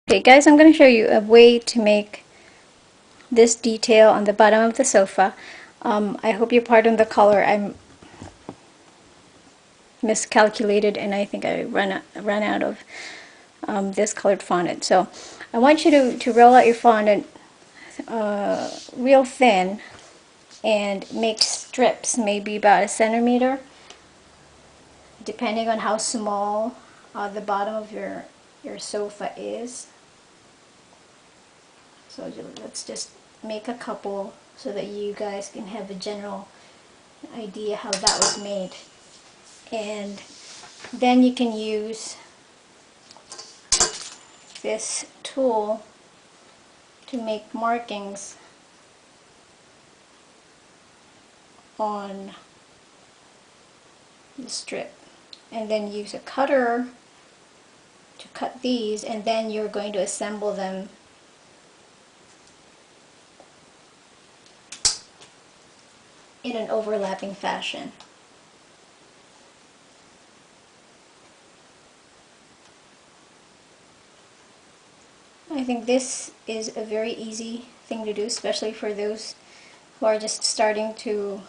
Okay guys, I'm going to show you a way to make this detail on the bottom of the sofa. I hope you pardon the color. I'm miscalculated and I think I ran out of this colored fondant. So I want you to roll out your fondant real thin and make strips, maybe about a centimeter, depending on how small the bottom of your sofa is. So let's just make a couple so that you guys can have a general idea how that was made. And then you can use this tool to make markings on the strip. And then use a cutter to cut these, and then you're going to assemble them in an overlapping fashion. I think this is a very easy thing to do, especially for those who are just starting to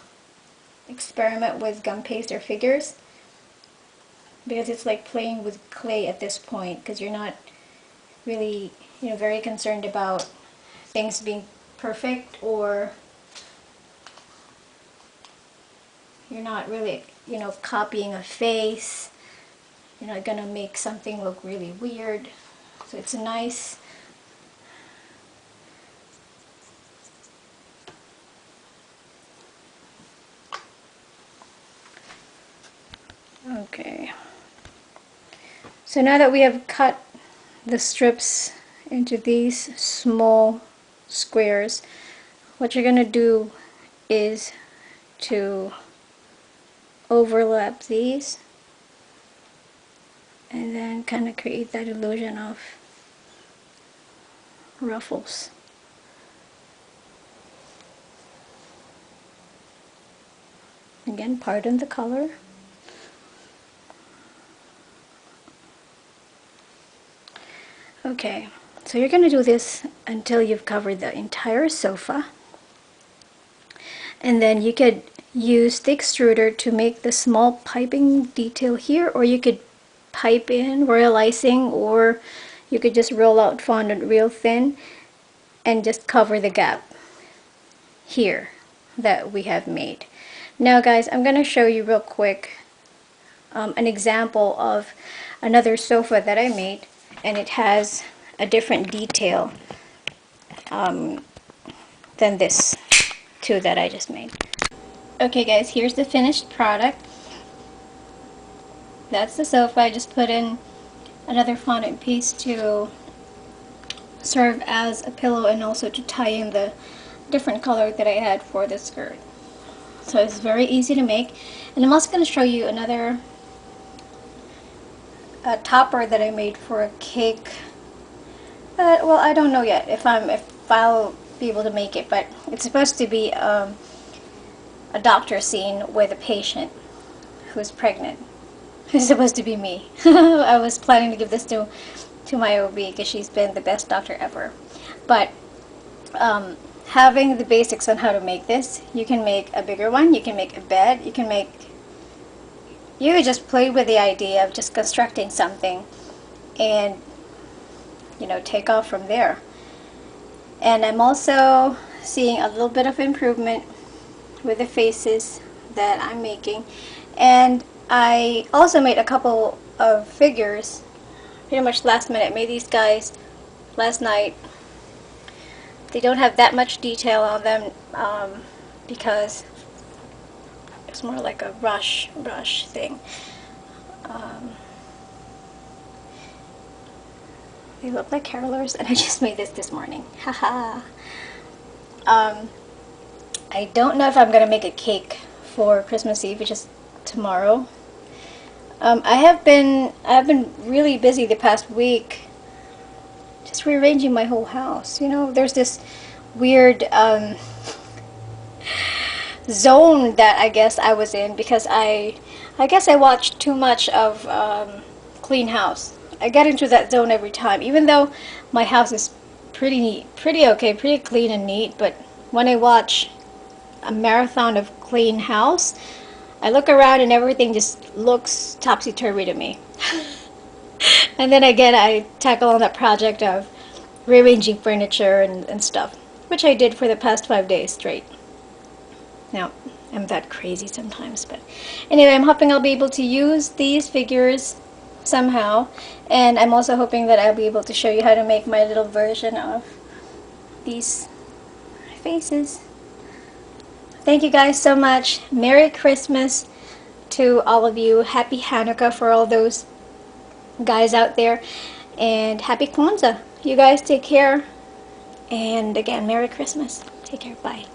experiment with gum paste or figures, because it's like playing with clay at this point, because you're not really, very concerned about things being perfect, or you're not really, copying a face. You're not gonna make something look really weird. So it's nice. Okay. So now that we have cut the strips into these small squares, what you're gonna do is to overlap these and then kind of create that illusion of ruffles. Again, pardon the color. Okay, so you're going to do this until you've covered the entire sofa. And then you could use the extruder to make the small piping detail here, or you could pipe in royal icing, or you could just roll out fondant real thin and just cover the gap here that we have made. Now guys, I'm going to show you real quick an example of another sofa that I made, and it has a different detail than this two that I just made. Okay guys, here's the finished product. That's the sofa. I just put in another fondant piece to serve as a pillow and also to tie in the different color that I had for the skirt. So it's very easy to make. And I'm also going to show you another topper that I made for a cake. Well, I don't know yet if I'll be able to make it, but it's supposed to be a doctor scene with a patient who's pregnant. It's supposed to be me. I was planning to give this to my OB because she's been the best doctor ever. But having the basics on how to make this, you can make a bigger one, you can make a bed, you could just play with the idea of just constructing something and take off from there. And I'm also seeing a little bit of improvement with the faces that I'm making, and I also made a couple of figures pretty much last minute. Made these guys last night. They don't have that much detail on them because it's more like a rush thing. They look like carolers, and I just made this morning. Haha. I don't know if I'm gonna make a cake for Christmas Eve, which is tomorrow. I've been really busy the past week, just rearranging my whole house. There's this weird zone that I guess I was in because I guess I watched too much of Clean House I get into that zone every time, even though my house is pretty neat, pretty okay, pretty clean and neat. But when I watch a marathon of clean house, I look around and everything just looks topsy-turvy to me. And then again, I tackle on that project of rearranging furniture and stuff, which I did for the past 5 days straight. Now, I'm that crazy sometimes, but anyway, I'm hoping I'll be able to use these figures somehow, and I'm also hoping that I'll be able to show you how to make my little version of these faces. Thank you guys so much. Merry Christmas to all of you. Happy Hanukkah for all those guys out there, and happy Kwanzaa. You guys take care, and again, Merry Christmas. Take care. Bye.